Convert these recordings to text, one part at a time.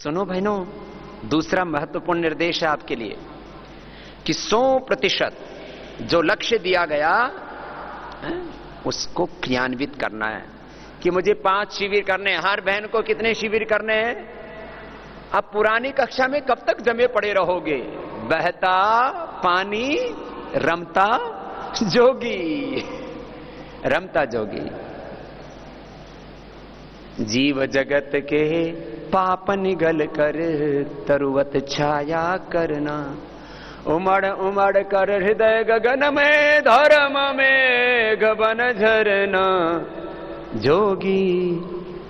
सुनो बहनों, दूसरा महत्वपूर्ण निर्देश है आपके लिए कि 100% जो लक्ष्य दिया गया है, उसको क्रियान्वित करना है। कि मुझे 5 शिविर करने हैं। हर बहन को कितने शिविर करने हैं? अब पुरानी कक्षा में कब तक जमे पड़े रहोगे? बहता पानी रमता जोगी, रमता जोगी। जीव जगत के पाप निगल कर तरुवत छाया करना, उमड़ उमड़ कर हृदय गगन में धर्म में गबन झरना, जोगी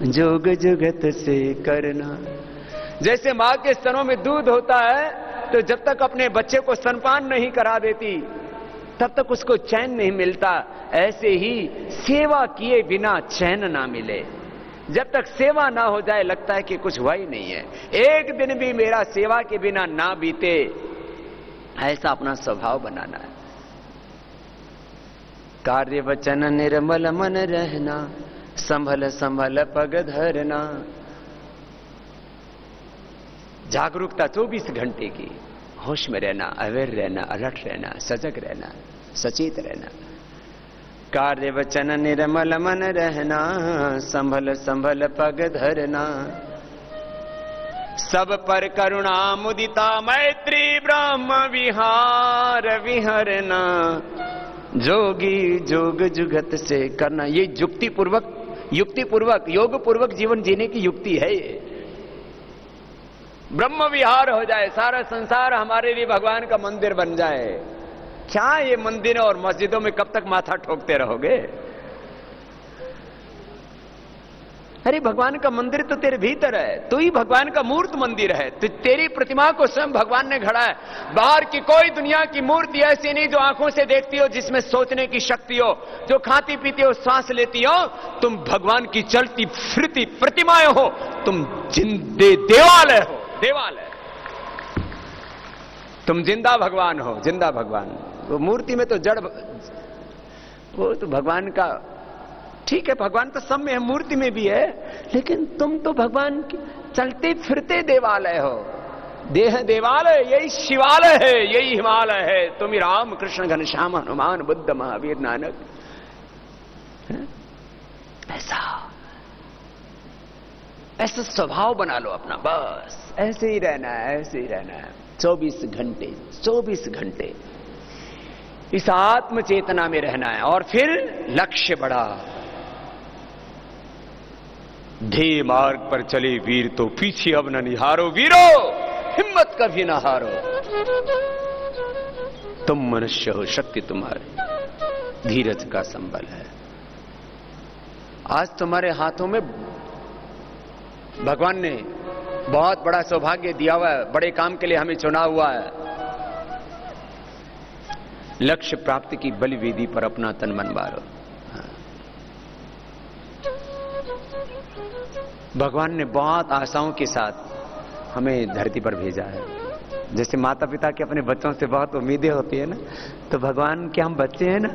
जोग जुगत से करना। जैसे मां के स्तनों में दूध होता है तो जब तक अपने बच्चे को स्तनपान नहीं करा देती तब तक उसको चैन नहीं मिलता, ऐसे ही सेवा किए बिना चैन ना मिले। जब तक सेवा ना हो जाए लगता है कि कुछ हुआ ही नहीं है। एक दिन भी मेरा सेवा के बिना ना बीते, ऐसा अपना स्वभाव बनाना है। कार्य वचन निर्मल मन रहना, संभल संभल पग धरना। जागरूकता 24 घंटे की, होश में रहना, अवेयर रहना, अलर्ट रहना, सजग रहना, सचेत रहना। कार्य वचन निर्मल मन रहना, संभल संभल पग धरना। सब पर करुणा मुदिता मैत्री ब्रह्म विहार विहरना, जोगी जोग जुगत से करना। ये युक्ति पूर्वक योग पूर्वक जीवन जीने की युक्ति है। ये ब्रह्म विहार हो जाए, सारा संसार हमारे लिए भगवान का मंदिर बन जाए। क्या ये मंदिरों और मस्जिदों में कब तक माथा ठोकते रहोगे? अरे भगवान का मंदिर तो तेरे भीतर है, तू ही भगवान का मूर्त मंदिर है। तो तेरी प्रतिमा को स्वयं भगवान ने गढ़ा है। बाहर की कोई दुनिया की मूर्ति ऐसी नहीं जो आंखों से देखती हो, जिसमें सोचने की शक्ति हो, जो खाती पीती हो, सांस लेती हो। तुम भगवान की चलती फिरती प्रतिमाएं हो, तुम जिंदे देवालय हो, देवालय। तुम जिंदा भगवान हो, जिंदा भगवान। वो मूर्ति में तो जड़, वो तो भगवान का, ठीक है भगवान तो सब में है, मूर्ति में भी है, लेकिन तुम तो भगवान के चलते फिरते देवालय हो। देह देवालय, यही शिवालय है, यही हिमालय है। तुम ही राम कृष्ण घनश्याम हनुमान बुद्ध महावीर नानक। ऐसा स्वभाव बना लो अपना, बस ऐसे ही रहना है, ऐसे ही रहना है। 24 घंटे इस आत्म चेतना में रहना है। और फिर लक्ष्य बड़ा। ध्येय मार्ग पर चले वीर तो पीछे अब न निहारो, वीरो हिम्मत कभी न हारो। तुम मनुष्य हो, शक्ति तुम्हारी धीरज का संबल है। आज तुम्हारे हाथों में भगवान ने बहुत बड़ा सौभाग्य दिया हुआ है, बड़े काम के लिए हमें चुना हुआ है। लक्ष्य प्राप्ति की बलिवेदी पर अपना तन मन वारो। भगवान ने बहुत आशाओं के साथ हमें धरती पर भेजा है। जैसे माता पिता के अपने बच्चों से बहुत उम्मीदें होती है ना, तो भगवान के हम बच्चे हैं ना,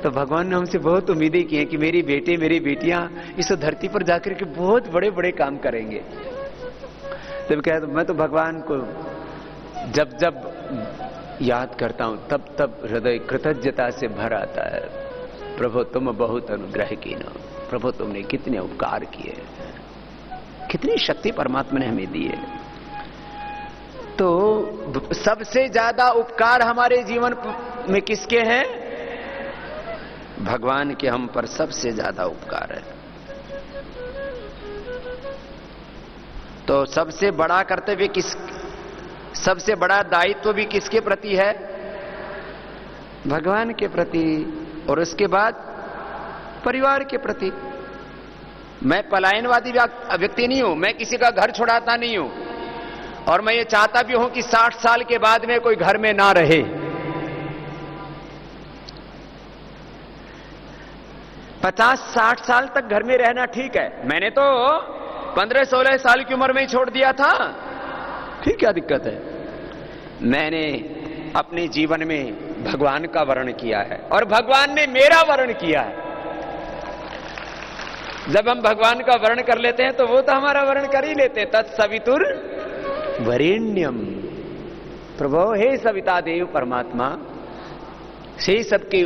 तो भगवान ने हमसे बहुत उम्मीदें की हैं कि मेरी बेटे मेरी बेटियां इस धरती पर जाकर के बहुत बड़े बड़े काम करेंगे। तब क्या, तो मैं तो भगवान को जब जब याद करता हूं तब तब हृदय कृतज्ञता से भर आता है। प्रभु तुम बहुत अनुग्रह कीनो, प्रभु तुमने कितने उपकार किए, कितनी शक्ति परमात्मा ने हमें दी है। तो सबसे ज्यादा उपकार हमारे जीवन में किसके हैं? भगवान के हम पर सबसे ज्यादा उपकार है। तो सबसे बड़ा कर्तव्य सबसे बड़ा दायित्व भी किसके प्रति है? भगवान के प्रति। और उसके बाद परिवार के प्रति। मैं पलायनवादी व्यक्ति नहीं हूं, मैं किसी का घर छुड़ाता नहीं हूं, और मैं ये चाहता भी हूं कि 60 साल के बाद में कोई घर में ना रहे। पचास 60 साल तक घर में रहना ठीक है। मैंने तो 15-16 साल की उम्र में ही छोड़ दिया था, फिर क्या दिक्कत है? मैंने अपने जीवन में भगवान का वर्ण किया है और भगवान ने मेरा वर्ण किया है। जब हम भगवान का वर्ण कर लेते हैं तो वो तो हमारा वर्ण कर ही लेते हैं। तत्सवितुर वरेण्यम। प्रभु हे सविता देव परमात्मा, से सबके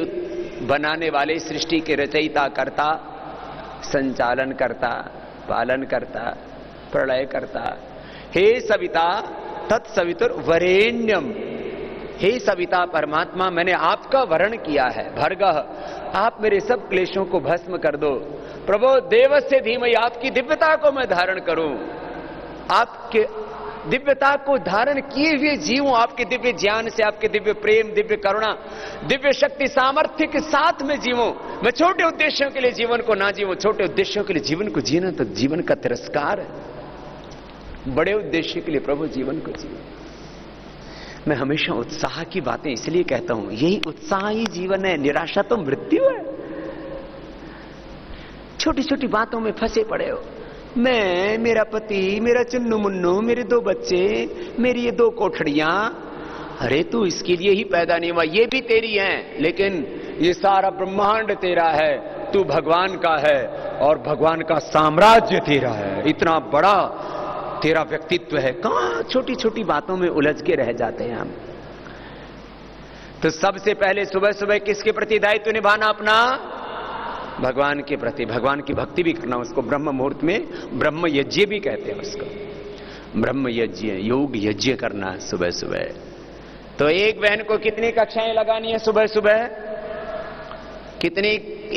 बनाने वाले, सृष्टि के रचयिता करता, संचालन करता, पालन करता, प्रलय करता, हे सविता तत्सवितुर वरेण्यम। हे सविता परमात्मा, मैंने आपका वरण किया है। भर्गः, आप मेरे सब क्लेशों को भस्म कर दो। प्रभु देवस्य धीमहि, आपकी दिव्यता को मैं धारण करूं, आपके दिव्यता को धारण किए हुए जीवों, आपके दिव्य ज्ञान से, आपके दिव्य प्रेम, दिव्य करुणा, दिव्य शक्ति सामर्थ्य के साथ में जीवों। मैं छोटे उद्देश्यों के लिए जीवन को ना जीवूं। छोटे उद्देश्यों के लिए जीवन को जीना तो जीवन का तिरस्कार है। बड़े उद्देश्य के लिए प्रभु जीवन को जियो। मैं हमेशा उत्साह की बातें इसलिए कहता हूं, यही उत्साह ही जीवन है, निराशा तो मृत्यु है। छोटी छोटी बातों में फंसे पड़े हो। मैं, मेरा पति, मेरा चुन्नू मुन्नू, मेरे 2 बच्चे, मेरी ये 2 कोठड़ियां। अरे तू इसके लिए ही पैदा नहीं हुआ, ये भी तेरी हैं, लेकिन ये सारा ब्रह्मांड तेरा है, तू भगवान का है और भगवान का साम्राज्य तेरा है। इतना बड़ा तेरा व्यक्तित्व है। कहां छोटी छोटी बातों में उलझ के रह जाते हैं हम। तो सबसे पहले सुबह सुबह किसके प्रति दायित्व निभाना अपना? भगवान के प्रति। भगवान की भक्ति भी करना। उसको ब्रह्म मुहूर्त में ब्रह्म यज्ञ भी कहते हैं। उसको ब्रह्म यज्ञ, योग यज्ञ करना सुबह सुबह। तो एक बहन को कितनी कक्षाएं लगानी है सुबह सुबह? कितनी?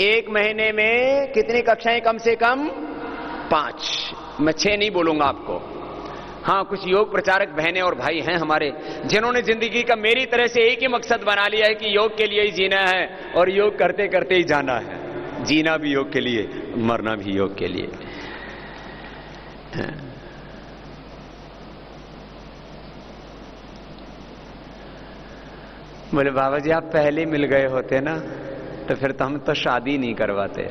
एक महीने में कितनी कक्षाएं? कम से कम 5। मैं 6 नहीं बोलूंगा आपको। हाँ, कुछ योग प्रचारक बहनें और भाई हैं हमारे, जिन्होंने जिंदगी का मेरी तरह से एक ही मकसद बना लिया है कि योग के लिए ही जीना है और योग करते करते ही जाना है। जीना भी योग के लिए, मरना भी योग के लिए। बोले बाबा जी आप पहले मिल गए होते ना तो फिर तो हम तो शादी नहीं करवाते।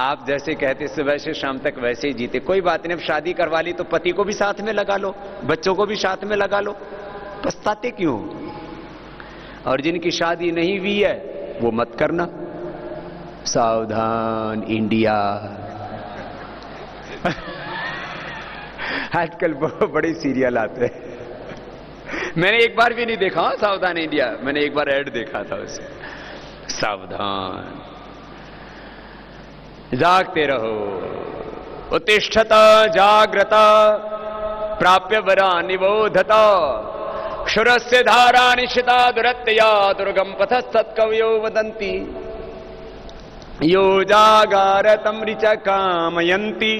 आप जैसे कहते सुबह से शाम तक वैसे ही जीते। कोई बात नहीं, अब शादी करवा ली तो पति को भी साथ में लगा लो, बच्चों को भी साथ में लगा लो, पछताते क्यों? और जिनकी शादी नहीं हुई है वो मत करना। सावधान इंडिया। आजकल बड़े सीरियल आते हैं। मैंने एक बार भी नहीं देखा सावधान इंडिया, मैंने एक बार ऐड देखा था उसे। सावधान, जागते रहो, उत्तिष्ठत जाग्रत प्राप्य वरा निबोधत क्षुरस्य धारा निशिता दुरत्यया दुर्गम पथ सत्कवयो वदन्ति यो जागारतम ऋच कामयन्ति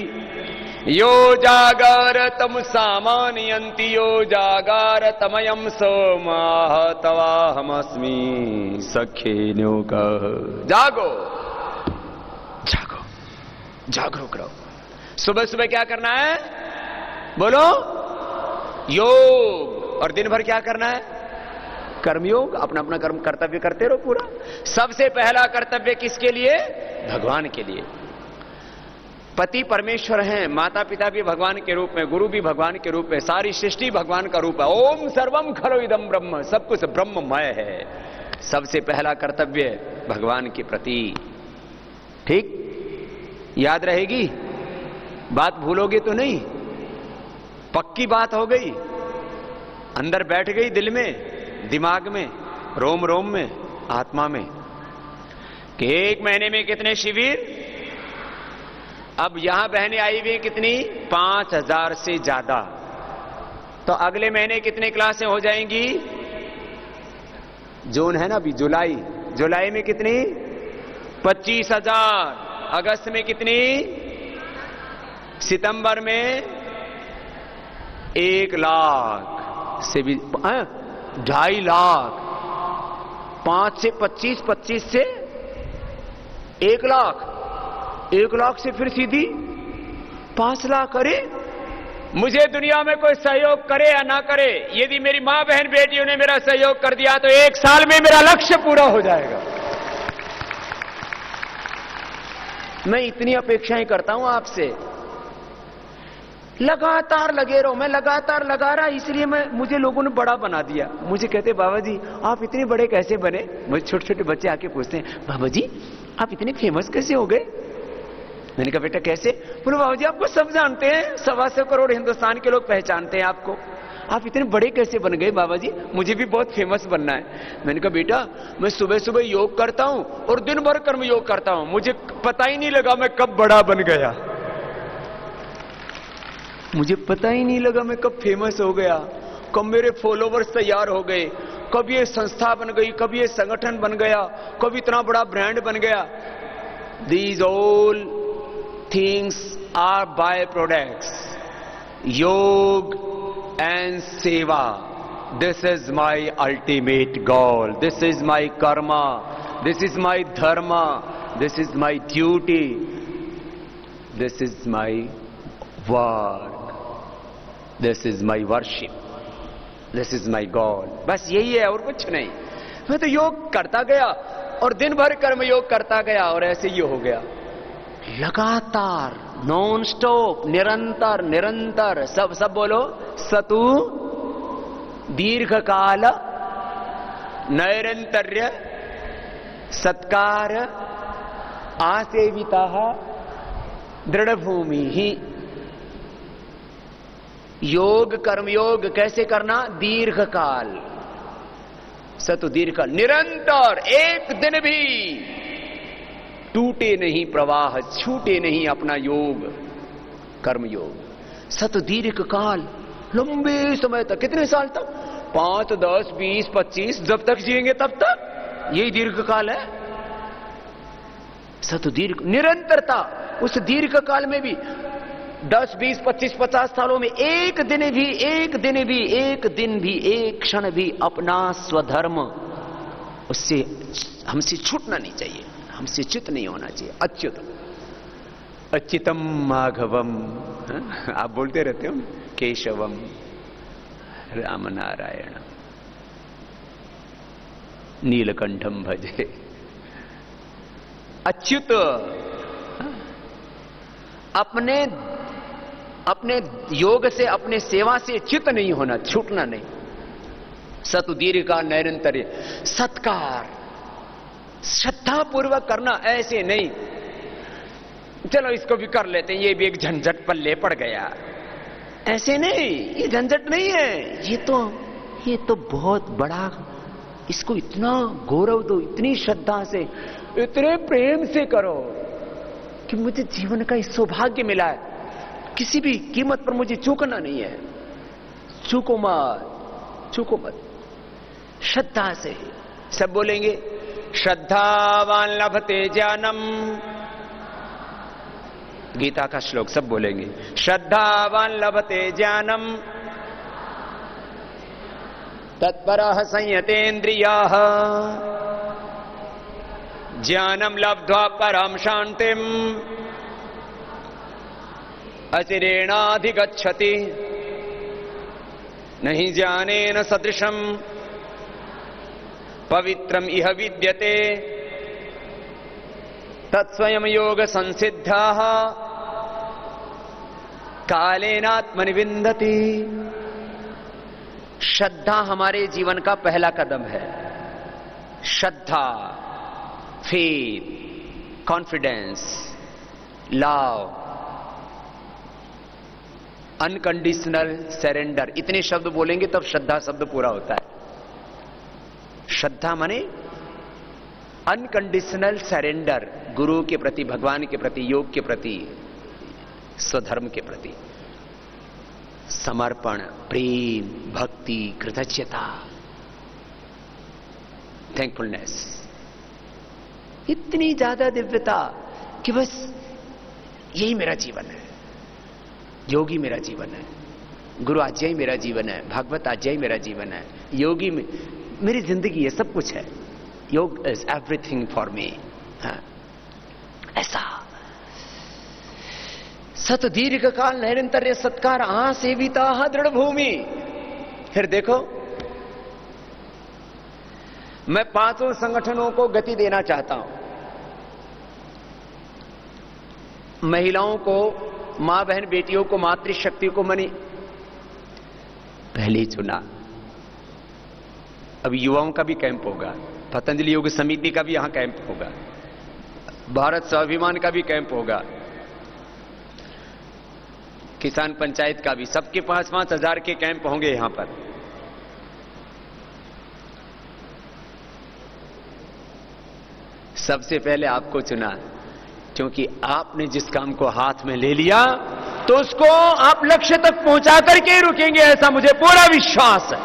यो जागारतम सामान्यन्ति यो जागारतमयं सोमाह तवाहमस्मि सखेन्योकः। जागो जागो, जागरूक रहो। सुबह सुबह क्या करना है? बोलो योग। और दिन भर क्या करना है? कर्मयोग। अपना अपना कर्म कर्तव्य करते रहो पूरा। सबसे पहला कर्तव्य किसके लिए? भगवान के लिए। पति परमेश्वर हैं, माता पिता भी भगवान के रूप में, गुरु भी भगवान के रूप में, सारी सृष्टि भगवान का रूप है। ओम सर्वम खलो इदम ब्रह्म, सब कुछ ब्रह्ममय है। सबसे पहला कर्तव्य भगवान के प्रति। ठीक, याद रहेगी बात? भूलोगे तो नहीं? पक्की बात हो गई, अंदर बैठ गई, दिल में, दिमाग में, रोम रोम में, आत्मा में, कि 1 महीने में कितने शिविर। अब यहां बहनें आई हुई कितनी? 5000 से ज्यादा। तो अगले महीने कितनी क्लासें हो जाएंगी? जून है ना अभी, जुलाई, जुलाई में कितनी? 25,000। अगस्त में कितनी? सितंबर में 1 लाख से भी 2.5 लाख। 5 से 25, 25 से 1 लाख, 1 लाख से फिर सीधी 5 लाख। अरे मुझे दुनिया में कोई सहयोग करे या ना करे, यदि मेरी मां बहन बेटियों ने मेरा सहयोग कर दिया तो 1 साल में मेरा लक्ष्य पूरा हो जाएगा। मैं इतनी अपेक्षाएं करता हूं आपसे। लगातार लगे रहो। मैं लगातार लगा रहा, इसलिए मुझे लोगों ने बड़ा बना दिया। मुझे कहते बाबा जी आप इतने बड़े कैसे बने? मुझे छोटे छोटे बच्चे आके पूछते हैं बाबा जी आप इतने फेमस कैसे हो गए? मैंने कहा बेटा कैसे? बोले बाबा जी आपको सब जानते हैं, 125 करोड़ हिंदुस्तान के लोग पहचानते हैं आपको, आप इतने बड़े कैसे बन गए बाबा जी? मुझे भी बहुत फेमस बनना है। मैंने कहा बेटा मैं सुबह सुबह योग करता हूं और दिन भर कर्म योग करता हूं, मुझे पता ही नहीं लगा मैं कब बड़ा बन गया, मुझे पता ही नहीं लगा मैं कब फेमस हो गया, कब मेरे फॉलोवर्स तैयार हो गए, कब ये संस्था बन गई, कब ये संगठन बन गया, कब इतना बड़ा ब्रांड बन गया। These all things are by products, yog and seva, this is my ultimate goal, this is my karma, this is my dharma, this is my duty, this is my work, this is my worship, this is my God. बस यही है और कुछ नहीं। मैं तो योग करता गया और दिन भर कर्म योग करता गया और ऐसे ही हो गया, लगातार नॉन स्टॉप, निरंतर निरंतर। सब बोलो, सतु दीर्घ काल नैरंतर्य सत्कार आसेविता दृढ़ भूमि ही। योग कर्मयोग कैसे करना? दीर्घ काल, सतु दीर्घ काल, निरंतर, एक दिन भी टूटे नहीं प्रवाह, छूटे नहीं अपना योग कर्मयोग। सतु दीर्घ काल, लंबे समय तक। कितने साल तक? 5, 10, 20, 25, जब तक जिएंगे तब तक, यही दीर्घ काल है। सतु दीर्घ, निरंतरता। उस दीर्घ काल में भी 10, 20, 25, 50 सालों में एक दिन भी, एक दिन भी, एक दिन भी, एक क्षण भी अपना स्वधर्म उससे हमसे छूटना नहीं चाहिए, हमसे च्युत नहीं होना चाहिए। अच्युत, अच्युतम माघवम, आप बोलते रहते हो, केशवम राम नारायण नीलकंठम भजे। अच्युत, अपने योग से, अपने सेवा से च्युत नहीं होना, छूटना नहीं। सतु दीर्घ का नैरंतर्य, सत्कार श्रद्धा पूर्वक करना, ऐसे नहीं चलो इसको भी कर लेते हैं, ये भी एक झंझट पल्ले पड़ गया, ऐसे नहीं। ये झंझट नहीं है, ये तो बहुत बड़ा, इसको इतना गौरव दो, इतनी श्रद्धा से, इतने प्रेम से करो कि मुझे जीवन का सौभाग्य मिला है, किसी भी कीमत पर मुझे चूकना नहीं है। चूको मत, श्रद्धा से। सब बोलेंगे, श्रद्धावान लभते ज्ञानम, गीता का श्लोक सब बोलेंगे, श्रद्धावान लभते ज्ञानम तत्परः संयतेन्द्रियाः ज्ञानम लब्ध्वा परम शांतिम अचिरेणाधिगच्छति नहीं ज्ञानेन सदृशम पवित्रम इह विद्यते तत्स्वयं योग संसिद्धाः कालेनात्मनि विन्दति। श्रद्धा हमारे जीवन का पहला कदम है। श्रद्धा, faith, confidence, love, unconditional surrender, इतने शब्द बोलेंगे तब श्रद्धा शब्द पूरा होता है। श्रद्धा माने अनकंडीशनल सरेंडर, गुरु के प्रति, भगवान के प्रति, योग के प्रति, स्वधर्म के प्रति समर्पण, प्रेम, भक्ति, कृतज्ञता, थैंकफुलनेस, इतनी ज्यादा दिव्यता कि बस यही मेरा जीवन है, योगी मेरा जीवन है, गुरु आज्ञा ही मेरा जीवन है, भागवत आज्ञा ही मेरा जीवन है, योगी में मेरी जिंदगी है, सब कुछ है। योग इज एवरीथिंग फॉर मी। ऐसा सत दीर्घ काल नैरंतर्य सत्कार आसेविता दृढ़ भूमि। फिर देखो, मैं 5 संगठनों को गति देना चाहता हूं, महिलाओं को, मां बहन बेटियों को, मातृशक्ति को मैंने पहले ही चुना। अब युवाओं का भी कैंप होगा, पतंजलि योग समिति का भी यहां कैंप होगा, भारत स्वाभिमान का भी कैंप होगा, किसान पंचायत का भी, सबके 5-5 हजार के कैंप होंगे यहां पर। सबसे पहले आपको चुना क्योंकि आपने जिस काम को हाथ में ले लिया तो उसको आप लक्ष्य तक पहुंचा करके रुकेंगे, ऐसा मुझे पूरा विश्वास है।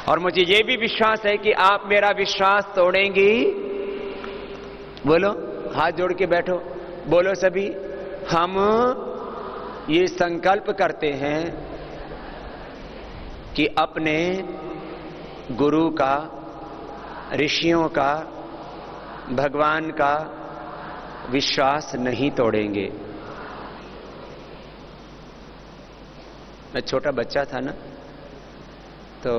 और मुझे यह भी विश्वास है कि आप मेरा विश्वास तोड़ेंगे। बोलो, हाथ जोड़ के बैठो, बोलो सभी, हम ये संकल्प करते हैं कि अपने गुरु का, ऋषियों का, भगवान का विश्वास नहीं तोड़ेंगे। मैं छोटा बच्चा था ना, तो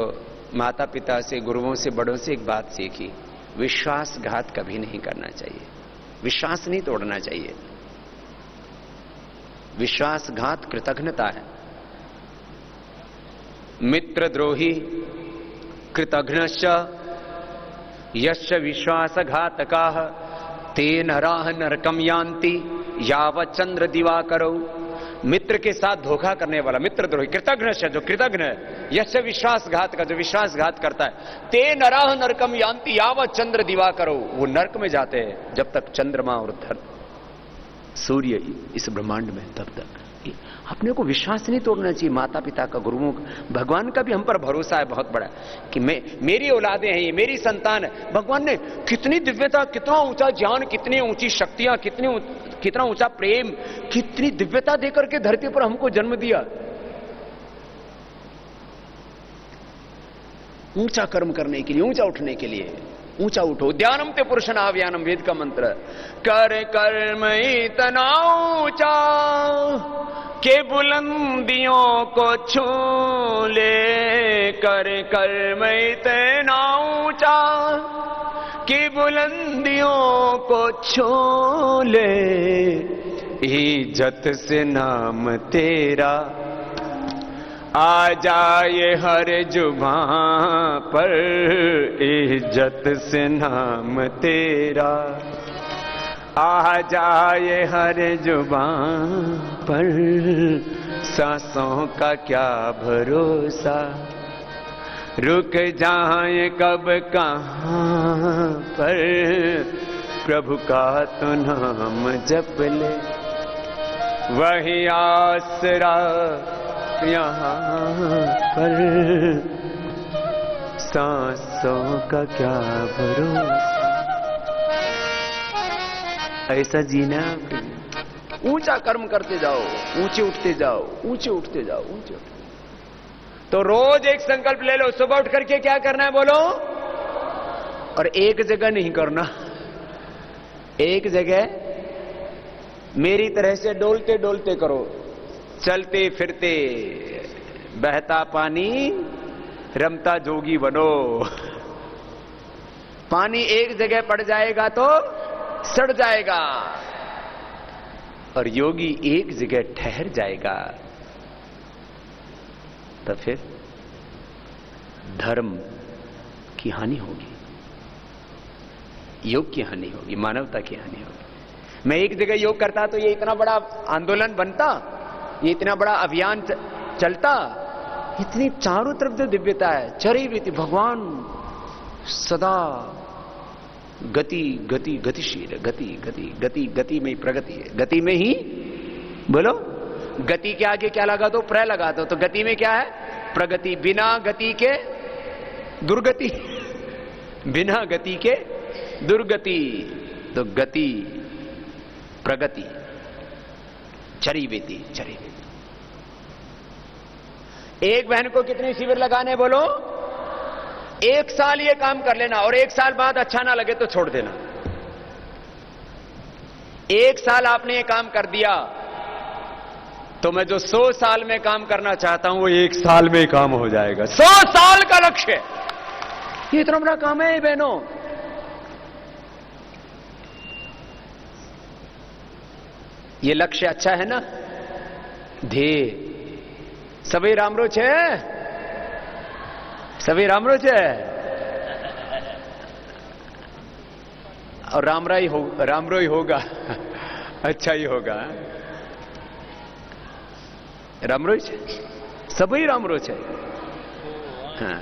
माता पिता से, गुरुओं से, बड़ों से एक बात सीखी, विश्वासघात कभी नहीं करना चाहिए, विश्वास नहीं तोड़ना चाहिए। विश्वासघात कृतघ्नता है। मित्रद्रोही कृतघ्नश्च यस्य विश्वासघातकाः ते नराः नरकं यान्ति यावत् चंद्र दिवाकरौ। मित्र के साथ धोखा करने वाला मित्रद्रोही, कृतघ्न से जो कृतघ्न है, यस्य विश्वासघात का जो विश्वासघात करता है, ते नराः नरकम यान्ति यावत् चंद्र दिवाकरौ, वो नरक में जाते हैं जब तक चंद्रमा और सूर्य इस ब्रह्मांड में, तब तक। अपने को विश्वास नहीं तोड़ना चाहिए, माता पिता का, गुरुओं का, भगवान का भी हम पर भरोसा है बहुत बड़ा कि मेरी औलादें हैं, ये मेरी संतान है। भगवान ने कितनी दिव्यता, कितना ऊंचा ज्ञान, कितनी ऊंची शक्तियां, कितना ऊंचा प्रेम, कितनी दिव्यता देकर के धरती पर हमको जन्म दिया। ऊंचा कर्म करने के लिए, ऊंचा उठने के लिए, ऊंचा उठो। ध्यानम ते पुरुषनाव्यानम, वेद का मंत्र। कर कर्म इतना ऊंचा के बुलंदियों को छू ले, कर कर्म इतना ऊंचा कि बुलंदियों को छू ले, इज्जत से नाम तेरा आ जाए हर जुबां पर, इज्जत से नाम तेरा आ जाए हर जुबां पर, सांसों का क्या भरोसा, रुक जाए कब कहां पर, प्रभु का तो नाम जप ले, वही आसरा यहाँ पर, सांसों का क्या भरोसा। ऐसा जीना, ऊंचा कर्म करते जाओ, ऊंचे उठते जाओ, ऊंचे उठते जाओ, ऊंचे उठते। तो रोज एक संकल्प ले लो, सुबह उठ करके क्या करना है बोलो, और एक जगह नहीं करना, एक जगह मेरी तरह से डोलते डोलते करो, चलते फिरते, बहता पानी रमता जोगी बनो। पानी एक जगह पड़ जाएगा तो सड़ जाएगा, और योगी एक जगह ठहर जाएगा, तो फिर धर्म की हानि होगी, योग की हानि होगी, मानवता की हानि होगी। मैं एक जगह योग करता तो ये इतना बड़ा आंदोलन बनता, ये इतना बड़ा अभियान चलता, इतनी चारों तरफ जो दिव्यता है, चरी रीति, भगवान सदा गति गति गतिशील, गति गति गति, गति में ही प्रगति है, गति में ही, बोलो, गति के आगे क्या लगा दो, प्र लगा दो, तो गति में क्या है, प्रगति। बिना गति के दुर्गति, बिना गति के दुर्गति, तो गति प्रगति, चरी बेती, चरी बेती। एक बहन को कितने शिविर लगाने बोलो, 1 साल ये काम कर लेना, और 1 साल बाद अच्छा ना लगे तो छोड़ देना। 1 साल आपने ये काम कर दिया तो मैं जो 100 साल में काम करना चाहता हूं वो 1 साल में काम हो जाएगा। 100 साल का लक्ष्य, ये इतना बड़ा काम है बहनों। ये लक्ष्य अच्छा है ना, ध्येय। सभी रामरो छे, सभी रामरो छे, और रामरो ही होगा, अच्छा ही होगा। રામરો છે, સભઈ રામરો છે. हाँ,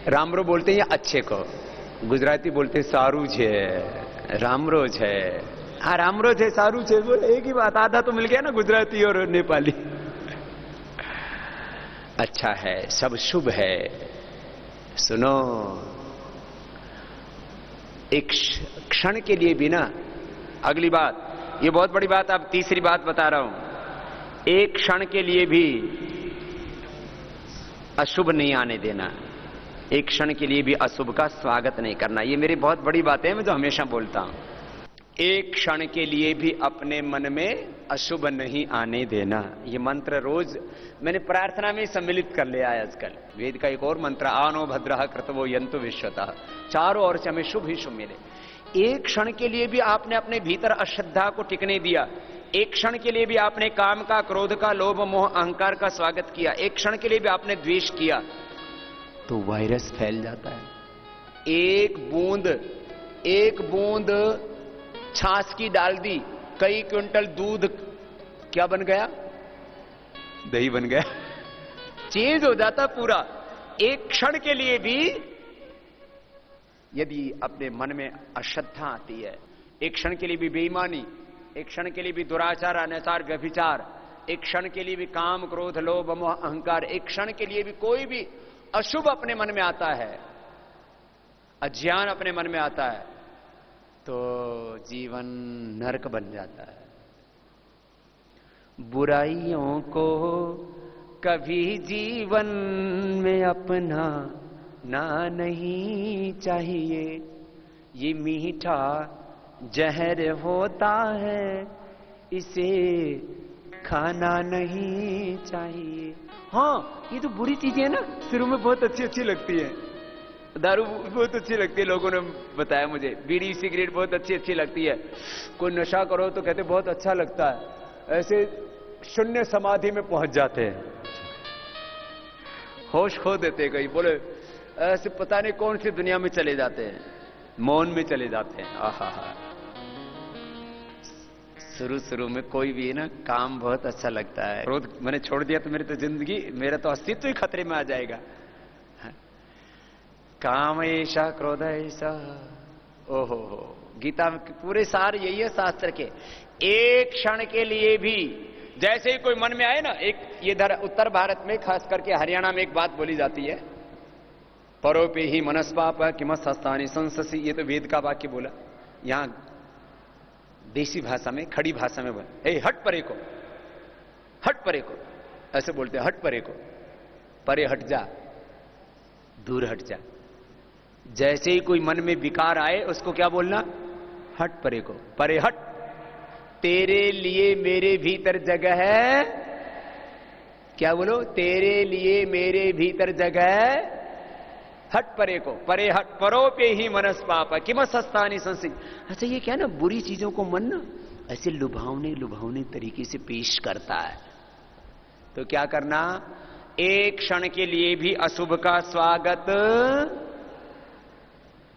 रामरो बोलते हैं अच्छे को, गुजराती बोलते सारू छे, रामरो छे. हाँ, रामरो छे, सारू छे, बोले एक ही बात, आधा तो मिल गया ना गुजराती और नेपाली. अच्छा है, सब शुभ है. सुनो, एक क्षण के लिए भी ना, अगली बात, ये बहुत बड़ी बात, अब तीसरी बात बता रहा हूं. एक क्षण के लिए भी अशुभ नहीं आने देना, एक क्षण के लिए भी अशुभ का स्वागत नहीं करना. ये मेरी बहुत बड़ी बात है, मैं जो हमेशा बोलता हूं. एक क्षण के लिए भी अपने मन में अशुभ नहीं आने देना. ये मंत्र रोज मैंने प्रार्थना में सम्मिलित कर लिया है आजकल. वेद का एक और मंत्र, आनो भद्रः कृतवो यन्तु विश्वतः, चारों ओर से हमें शुभ ही शुभ मिले. एक क्षण के लिए भी आपने अपने भीतर अश्रद्धा को टिकने दिया, एक क्षण के लिए भी आपने काम का, क्रोध का, लोभ, मोह, अहंकार का स्वागत किया, एक क्षण के लिए भी आपने द्वेष किया, तो वायरस फैल जाता है. एक बूंद छाछ की डाल दी, कई क्विंटल दूध क्या बन गया? दही बन गया. चेंज हो जाता पूरा. एक क्षण के लिए भी यदि अपने मन में अश्रद्धा आती है, एक क्षण के लिए भी बेईमानी, एक क्षण के लिए भी दुराचार, अनाचार, व्यभिचार, एक क्षण के लिए भी काम, क्रोध, लोभ, मोह, अहंकार, एक क्षण के लिए भी कोई भी अशुभ अपने मन में आता है, अज्ञान अपने मन में आता है, तो जीवन नरक बन जाता है. बुराइयों को कभी जीवन में अपना ना नहीं चाहिए, ये मीठा जहर होता है, इसे खाना नहीं चाहिए. हाँ, ये तो बुरी चीजें है ना, शुरू में बहुत अच्छी अच्छी लगती है. दारू बहुत अच्छी लगती है, लोगों ने बताया मुझे. बीड़ी सिगरेट बहुत अच्छी अच्छी लगती है. कोई नशा करो तो कहते बहुत अच्छा लगता है. ऐसे शून्य समाधि में पहुंच जाते हैं, होश खो देते, कहीं बोले ऐसे पता नहीं कौन सी दुनिया में चले जाते हैं, मौन में चले जाते हैं. आहा, शुरू में कोई भी ना काम बहुत अच्छा लगता है. क्रोध मैंने छोड़ दिया तो मेरी तो जिंदगी, मेरा तो अस्तित्व ही खतरे में आ जाएगा. काम ऐसा, क्रोध ऐसा. ओहो हो, गीता में पूरे सार यही है शास्त्र के. एक क्षण के लिए भी जैसे ही कोई मन में आए ना, एक ये इधर उत्तर भारत में खास करके हरियाणा में एक बात बोली जाती है, परोपे ही मनस्पाप किमस्थानी संससी. ये तो वेद का वाक्य बोला. यहां देसी भाषा में, खड़ी भाषा में बोला, ए हट परे को, हट परे को, ऐसे बोलते हैं. हट परे को, परे हट जा, दूर हट जा. जैसे ही कोई मन में विकार आए उसको क्या बोलना? हट परे को, परे हट. तेरे लिए मेरे भीतर जगह है. क्या बोलो? तेरे लिए मेरे भीतर जगह है. हट परे को, परे हट. परो पे ही मनस पाप किमस्थानी संसित. अच्छा, ये क्या ना, बुरी चीजों को मन ना ऐसे लुभावने तरीके से पेश करता है. तो क्या करना? एक क्षण के लिए भी अशुभ का स्वागत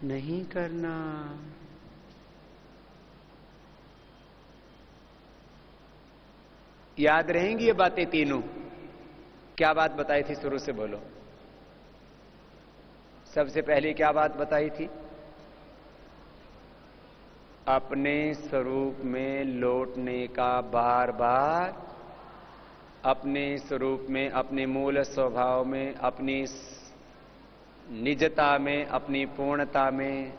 नहीं करना. याद रहेंगी ये बातें तीनों? क्या बात बताई थी शुरू से? बोलो. सबसे पहले क्या बात बताई थी? अपने स्वरूप में लौटने का, बार बार अपने स्वरूप में, अपने मूल स्वभाव में, अपनी निजता में, अपनी पूर्णता में,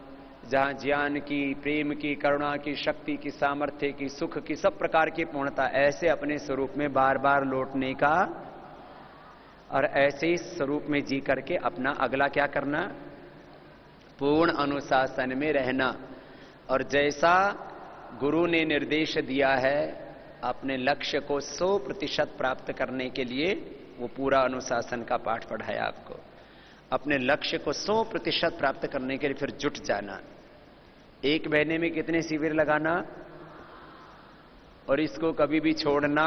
जहां ज्ञान की, प्रेम की, करुणा की, शक्ति की, सामर्थ्य की, सुख की, सब प्रकार की पूर्णता, ऐसे अपने स्वरूप में बार बार लौटने का, और ऐसे ही स्वरूप में जी करके अपना अगला क्या करना? पूर्ण अनुशासन में रहना. और जैसा गुरु ने निर्देश दिया है, अपने लक्ष्य को 100% प्राप्त करने के लिए वो पूरा अनुशासन का पाठ पढ़ाया आपको. अपने लक्ष्य को 100% प्राप्त करने के लिए फिर जुट जाना. एक महीने में कितने शिविर लगाना, और इसको कभी भी छोड़ना,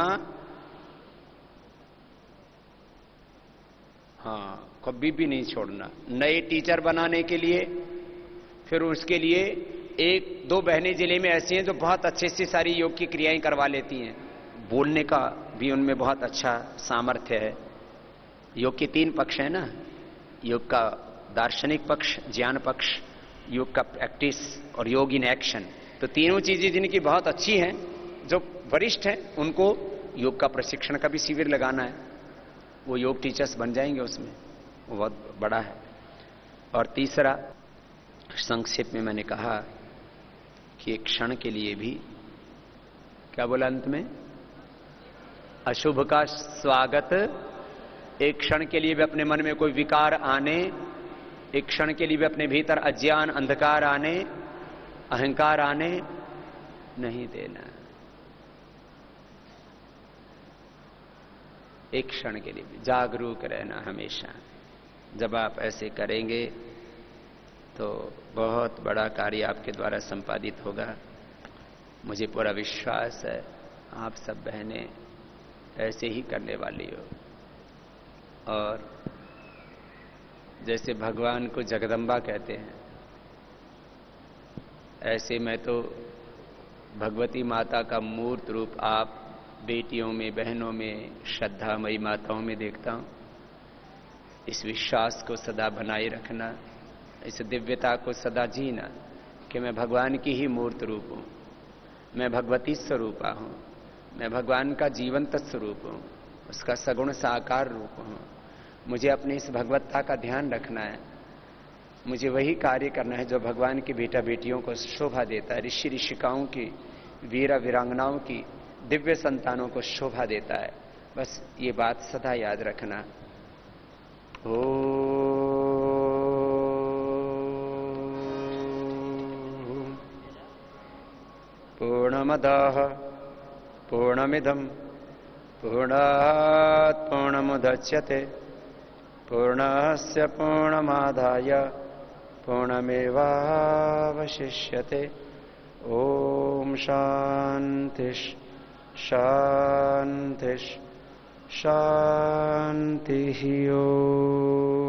हाँ, कभी भी नहीं छोड़ना. नए टीचर बनाने के लिए फिर उसके लिए 1-2 बहनें जिले में ऐसी हैं जो बहुत अच्छे से सारी योग की क्रियाएं करवा लेती हैं. बोलने का भी उनमें बहुत अच्छा सामर्थ्य है। योग के 3 पक्ष हैं ना, योग का दार्शनिक पक्ष, ज्ञान पक्ष, योग का प्रैक्टिस और योग इन एक्शन। तो तीनों चीजें जिनकी बहुत अच्छी हैं, जो वरिष्ठ हैं, उनको योग का प्रशिक्षण का भी शिविर लगाना है, वो योग टीचर्स बन जाएंगे उसमें, वो बहुत बड़ा है। और तीसरा, संक्षेप में मैंने कहा कि एक क्षण के लिए भी, क्या बोला अंत में, अशुभ का स्वागत, एक क्षण के लिए भी अपने मन में कोई विकार आने, एक क्षण के लिए भी अपने भीतर अज्ञान अंधकार आने, अहंकार आने नहीं देना। एक क्षण के लिए भी जागरूक रहना हमेशा। जब आप ऐसे करेंगे तो बहुत बड़ा कार्य आपके द्वारा संपादित होगा। मुझे पूरा विश्वास है आप सब बहनें ऐसे ही करने वाली हो। और जैसे भगवान को जगदम्बा कहते हैं, ऐसे मैं तो भगवती माता का मूर्त रूप आप बेटियों में, बहनों में, श्रद्धामयी माताओं में देखता हूं। इस विश्वास को सदा बनाए रखना, इस दिव्यता को सदा जीना कि मैं भगवान की ही मूर्त रूप हूं, मैं भगवती स्वरूपा हूं, मैं भगवान का जीवंत स्वरूप हूं, उसका सगुण साकार रूप हूं। मुझे अपनी इस भगवत्ता का ध्यान रखना है, मुझे वही कार्य करना है जो भगवान की बेटा बेटियों को शोभा देता है, ऋषि ऋषिकाओं की, वीरा वीरांगनाओं की, दिव्य संतानों को शोभा देता है। बस ये बात सदा याद रखना। पूर्णमदः पूर्णमिदं पूर्णात् पूर्णमुदच्यते पूर्णस्य पूर्णमादाय पूर्णमेवावशिष्यते। ओम शांति शांति शांति। ओम।